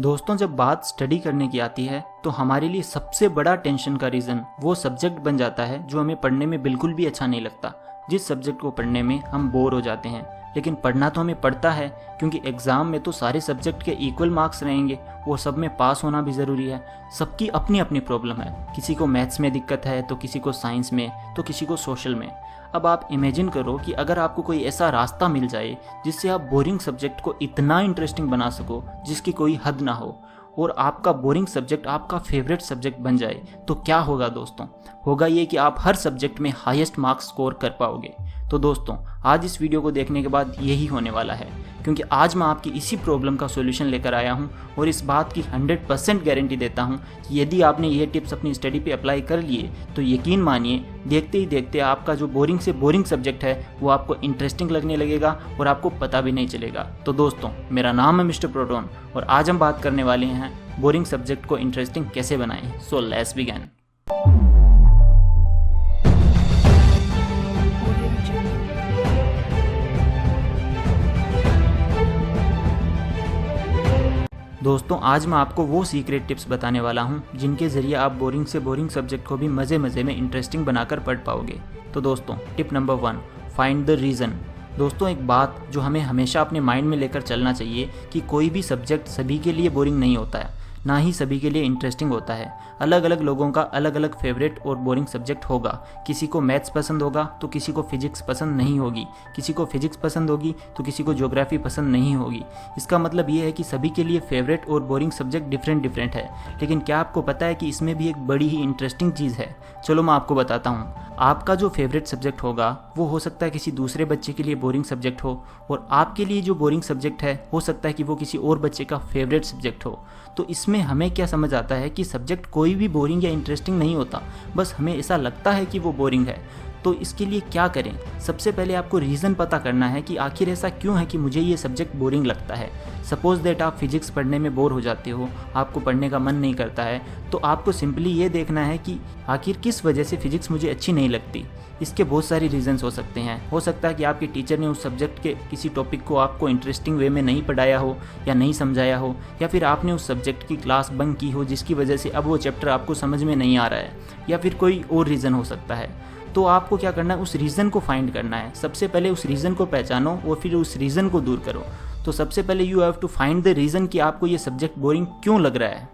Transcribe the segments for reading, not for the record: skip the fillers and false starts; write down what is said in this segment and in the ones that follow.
दोस्तों, जब बात स्टडी करने की आती है तो हमारे लिए सबसे बड़ा टेंशन का रीज़न वो सब्जेक्ट बन जाता है जो हमें पढ़ने में बिल्कुल भी अच्छा नहीं लगता, जिस सब्जेक्ट को पढ़ने में हम बोर हो जाते हैं। लेकिन पढ़ना तो हमें पड़ता है क्योंकि एग्ज़ाम में तो सारे सब्जेक्ट के इक्वल मार्क्स रहेंगे और सब में पास होना भी ज़रूरी है। सबकी अपनी अपनी प्रॉब्लम है, किसी को मैथ्स में दिक्कत है तो किसी को साइंस में तो किसी को सोशल में। अब आप इमेजिन करो कि अगर आपको कोई ऐसा रास्ता मिल जाए जिससे आप बोरिंग सब्जेक्ट को इतना इंटरेस्टिंग बना सको जिसकी कोई हद ना हो और आपका बोरिंग सब्जेक्ट आपका फेवरेट सब्जेक्ट बन जाए, तो क्या होगा दोस्तों? होगा ये कि आप हर सब्जेक्ट में हाईएस्ट मार्क्स स्कोर कर पाओगे। तो दोस्तों, आज इस वीडियो को देखने के बाद यही होने वाला है, क्योंकि आज मैं आपकी इसी प्रॉब्लम का सॉल्यूशन लेकर आया हूं और इस बात की 100% गारंटी देता हूं कि यदि आपने ये टिप्स अपनी स्टडी पे अप्लाई कर लिए तो यकीन मानिए देखते ही देखते आपका जो बोरिंग से बोरिंग सब्जेक्ट है वो आपको इंटरेस्टिंग लगने लगेगा और आपको पता भी नहीं चलेगा। तो दोस्तों, मेरा नाम है मिस्टर प्रोटोन और आज हम बात करने वाले हैं बोरिंग सब्जेक्ट को इंटरेस्टिंग कैसे बनाएं। So let's begin. दोस्तों, आज मैं आपको वो सीक्रेट टिप्स बताने वाला हूँ जिनके ज़रिए आप बोरिंग से बोरिंग सब्जेक्ट को भी मज़े मज़े में इंटरेस्टिंग बनाकर पढ़ पाओगे। तो दोस्तों, tip number 1, find the reason. दोस्तों, एक बात जो हमें हमेशा अपने माइंड में लेकर चलना चाहिए कि कोई भी सब्जेक्ट सभी के लिए बोरिंग नहीं होता है, ना ही सभी के लिए इंटरेस्टिंग होता है। अलग अलग लोगों का अलग अलग फेवरेट और बोरिंग सब्जेक्ट होगा। किसी को मैथ्स पसंद होगा तो किसी को फिजिक्स पसंद नहीं होगी, किसी को फिजिक्स पसंद होगी तो किसी को ज्योग्राफी पसंद नहीं होगी। इसका मतलब ये है कि सभी के लिए फेवरेट और बोरिंग सब्जेक्ट डिफरेंट है। लेकिन क्या आपको पता है कि इसमें भी एक बड़ी ही इंटरेस्टिंग चीज़ है? चलो मैं आपको बताता हूँ। आपका जो फेवरेट सब्जेक्ट होगा वो हो सकता है किसी दूसरे बच्चे के लिए बोरिंग सब्जेक्ट हो, और आपके लिए जो बोरिंग सब्जेक्ट है हो सकता है कि वो किसी और बच्चे का फेवरेट सब्जेक्ट हो। तो इसमें हमें क्या समझ आता है कि सब्जेक्ट कोई भी बोरिंग या इंटरेस्टिंग नहीं होता, बस हमें ऐसा लगता है कि वो बोरिंग है। तो इसके लिए क्या करें? सबसे पहले आपको रीज़न पता करना है कि आखिर ऐसा क्यों है कि मुझे ये सब्जेक्ट बोरिंग लगता है। सपोज़ दैट आप फिजिक्स पढ़ने में बोर हो जाते हो, आपको पढ़ने का मन नहीं करता है, तो आपको सिंपली ये देखना है कि आखिर किस वजह से फ़िज़िक्स मुझे अच्छी नहीं लगती। इसके बहुत सारे रीज़न्स हो सकते हैं। हो सकता है कि आपके टीचर ने उस सब्जेक्ट के किसी टॉपिक को आपको इंटरेस्टिंग वे में नहीं पढ़ाया हो या नहीं समझाया हो, या फिर आपने उस सब्जेक्ट की क्लास बंक की हो जिसकी वजह से अब वो चैप्टर आपको समझ में नहीं आ रहा है, या फिर कोई और रीज़न हो सकता है। तो आपको क्या करना है? उस रीज़न को फाइंड करना है। सबसे पहले उस रीज़न को पहचानो और फिर उस रीज़न को दूर करो। तो सबसे पहले you have to find the reason कि आपको ये सब्जेक्ट बोरिंग क्यों लग रहा है।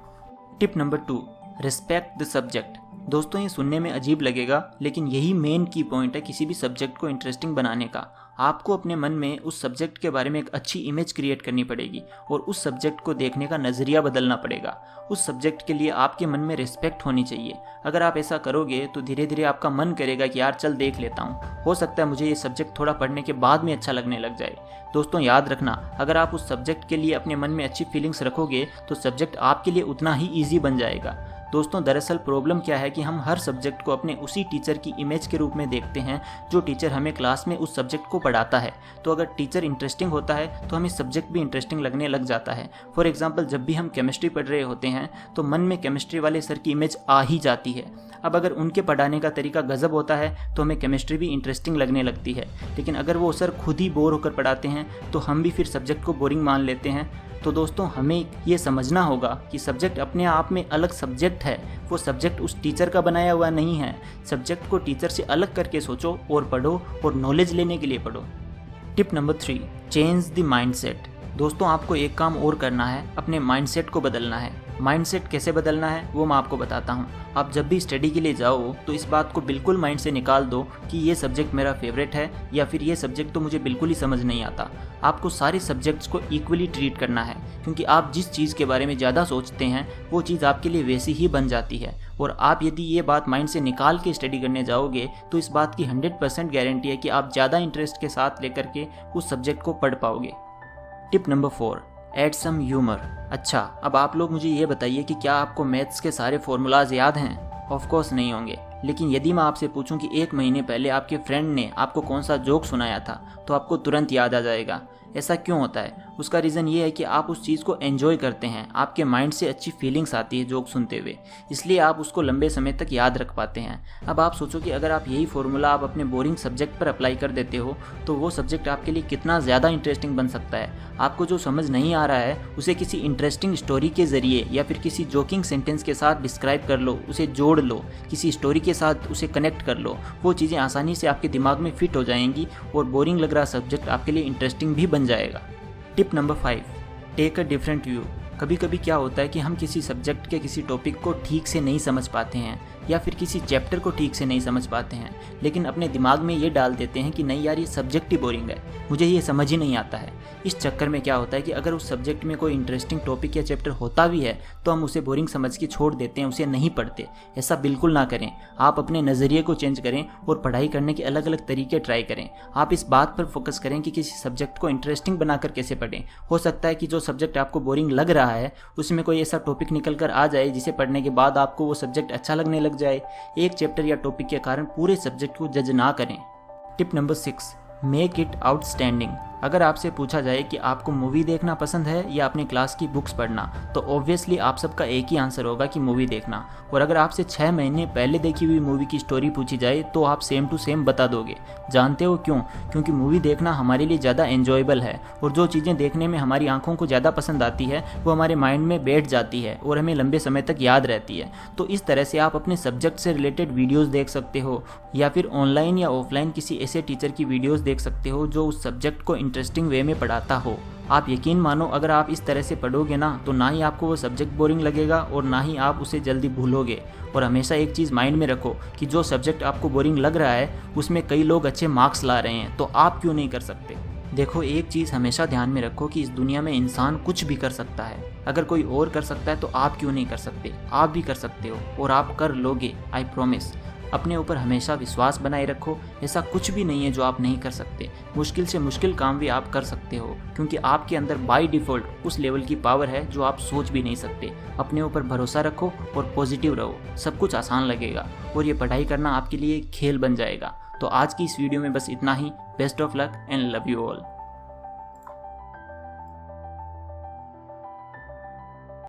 Tip number 2, respect the subject. दोस्तों, ये सुनने में अजीब लगेगा लेकिन यही मेन की पॉइंट है किसी भी सब्जेक्ट को इंटरेस्टिंग बनाने का। आपको अपने मन में उस सब्जेक्ट के बारे में एक अच्छी इमेज क्रिएट करनी पड़ेगी और उस सब्जेक्ट को देखने का नज़रिया बदलना पड़ेगा। उस सब्जेक्ट के लिए आपके मन में रिस्पेक्ट होनी चाहिए। अगर आप ऐसा करोगे तो धीरे धीरे आपका मन करेगा कि यार चल देख लेता हूँ, हो सकता है मुझे ये सब्जेक्ट थोड़ा पढ़ने के बाद में अच्छा लगने लग जाए। दोस्तों, याद रखना, अगर आप उस सब्जेक्ट के लिए अपने मन में अच्छी फीलिंग्स रखोगे तो सब्जेक्ट आपके लिए उतना ही ईजी बन जाएगा। दोस्तों, दरअसल प्रॉब्लम क्या है कि हम हर सब्जेक्ट को अपने उसी टीचर की इमेज के रूप में देखते हैं जो टीचर हमें क्लास में उस सब्जेक्ट को पढ़ाता है। तो अगर टीचर इंटरेस्टिंग होता है तो हमें सब्जेक्ट भी इंटरेस्टिंग लगने लग जाता है। फॉर एग्जांपल, जब भी हम केमिस्ट्री पढ़ रहे होते हैं तो मन में केमिस्ट्री वाले सर की इमेज आ ही जाती है। अब अगर उनके पढ़ाने का तरीका गजब होता है तो हमें केमिस्ट्री भी इंटरेस्टिंग लगने लगती है। लेकिन अगर वो सर खुद ही बोर होकर पढ़ाते हैं तो हम भी फिर सब्जेक्ट को बोरिंग मान लेते हैं। तो दोस्तों, हमें ये समझना होगा कि सब्जेक्ट अपने आप में अलग सब्जेक्ट है, वो सब्जेक्ट उस टीचर का बनाया हुआ नहीं है। सब्जेक्ट को टीचर से अलग करके सोचो और पढ़ो और नॉलेज लेने के लिए पढ़ो। Tip number 3, change the mindset. दोस्तों, आपको एक काम और करना है, अपने माइंडसेट को बदलना है। माइंडसेट कैसे बदलना है वो मैं आपको बताता हूँ। आप जब भी स्टडी के लिए जाओ तो इस बात को बिल्कुल माइंड से निकाल दो कि ये सब्जेक्ट मेरा फेवरेट है या फिर ये सब्जेक्ट तो मुझे बिल्कुल ही समझ नहीं आता। आपको सारे सब्जेक्ट्स को इक्वली ट्रीट करना है, क्योंकि आप जिस चीज़ के बारे में ज़्यादा सोचते हैं वो चीज़ आपके लिए वैसी ही बन जाती है। और आप यदि ये बात माइंड से निकाल के स्टडी करने जाओगे तो इस बात की 100% गारंटी है कि आप ज़्यादा इंटरेस्ट के साथ लेकर के उस सब्जेक्ट को पढ़ पाओगे। Tip number 4, add some humour. अच्छा, अब आप लोग मुझे ये बताइए कि क्या आपको मैथ्स के सारे फॉर्मूलाज याद हैं? ऑफ कोर्स नहीं होंगे, लेकिन यदि मैं आपसे पूछूं कि 1 महीने पहले आपके फ्रेंड ने आपको कौन सा जोक सुनाया था तो आपको तुरंत याद आ जाएगा। ऐसा क्यों होता है? उसका रीज़न ये है कि आप उस चीज़ को एंजॉय करते हैं, आपके माइंड से अच्छी फीलिंग्स आती है जोक सुनते हुए, इसलिए आप उसको लंबे समय तक याद रख पाते हैं। अब आप सोचो कि अगर आप यही फॉर्मूला आप अपने बोरिंग सब्जेक्ट पर अप्लाई कर देते हो तो वो सब्जेक्ट आपके लिए कितना ज़्यादा इंटरेस्टिंग बन सकता है। आपको जो समझ नहीं आ रहा है उसे किसी इंटरेस्टिंग स्टोरी के ज़रिए या फिर किसी जोकिंग सेंटेंस के साथ डिस्क्राइब कर लो, उसे जोड़ लो, किसी स्टोरी के साथ उसे कनेक्ट कर लो। वो चीज़ें आसानी से आपके दिमाग में फिट हो जाएंगी और बोरिंग लग रहा सब्जेक्ट आपके लिए इंटरेस्टिंग भी बन जाएगा। Tip number 5, take a different view. कभी कभी क्या होता है कि हम किसी सब्जेक्ट के किसी टॉपिक को ठीक से नहीं समझ पाते हैं या फिर किसी चैप्टर को ठीक से नहीं समझ पाते हैं, लेकिन अपने दिमाग में ये डाल देते हैं कि नहीं यार ये सब्जेक्ट ही बोरिंग है, मुझे ये समझ ही नहीं आता है। इस चक्कर में क्या होता है कि अगर उस सब्जेक्ट में कोई इंटरेस्टिंग टॉपिक या चैप्टर होता भी है तो हम उसे बोरिंग समझ के छोड़ देते हैं, उसे नहीं पढ़ते। ऐसा बिल्कुल ना करें। आप अपने नज़रिए को चेंज करें और पढ़ाई करने के अलग अलग तरीके ट्राई करें। आप इस बात पर फोकस करें कि किसी सब्जेक्ट को इंटरेस्टिंग बनाकर कैसे पढ़ें। हो सकता है कि जो सब्जेक्ट आपको बोरिंग लग रहा है उसमें कोई ऐसा टॉपिक निकल कर आ जाए जिसे पढ़ने के बाद आपको वो सब्जेक्ट अच्छा लगने लग जाए। एक चैप्टर या टॉपिक के कारण पूरे सब्जेक्ट को जज ना करें। Tip number 6, make it outstanding. अगर आपसे पूछा जाए कि आपको मूवी देखना पसंद है या अपनी क्लास की बुक्स पढ़ना, तो ऑब्वियसली आप सबका एक ही आंसर होगा कि मूवी देखना। और अगर आपसे 6 महीने पहले देखी हुई मूवी की स्टोरी पूछी जाए तो आप सेम टू सेम बता दोगे। जानते हो क्यों? क्योंकि मूवी देखना हमारे लिए ज़्यादा एन्जॉयबल है और जो चीज़ें देखने में हमारी आंखों को ज़्यादा पसंद आती है वो हमारे माइंड में बैठ जाती है और हमें लंबे समय तक याद रहती है। तो इस तरह से आप अपने सब्जेक्ट से रिलेटेड वीडियोज़ देख सकते हो या फिर ऑनलाइन या ऑफलाइन किसी ऐसे टीचर की वीडियोज़ देख सकते हो जो उस सब्जेक्ट को इंटरेस्टिंग वे में पढ़ाता हो। आप यकीन मानो अगर आप इस तरह से पढ़ोगे ना तो ना ही आपको वो सब्जेक्ट बोरिंग लगेगा और ना ही आप उसे जल्दी भूलोगे। और हमेशा एक चीज़ माइंड में रखो कि जो सब्जेक्ट आपको बोरिंग लग रहा है उसमें कई लोग अच्छे मार्क्स ला रहे हैं, तो आप क्यों नहीं कर सकते? देखो, एक चीज़ हमेशा ध्यान में रखो कि इस दुनिया में इंसान कुछ भी कर सकता है। अगर कोई और कर सकता है तो आप क्यों नहीं कर सकते? आप भी कर सकते हो और आप कर लोगे, आई प्रॉमिस। अपने ऊपर हमेशा विश्वास बनाए रखो। ऐसा कुछ भी नहीं है जो आप नहीं कर सकते। मुश्किल से मुश्किल काम भी आप कर सकते हो क्योंकि आपके अंदर बाय डिफ़ॉल्ट उस लेवल की पावर है जो आप सोच भी नहीं सकते। अपने ऊपर भरोसा रखो और पॉजिटिव रहो, सब कुछ आसान लगेगा और ये पढ़ाई करना आपके लिए एक खेल बन जाएगा। तो आज की इस वीडियो में बस इतना ही। Best of luck and love you all.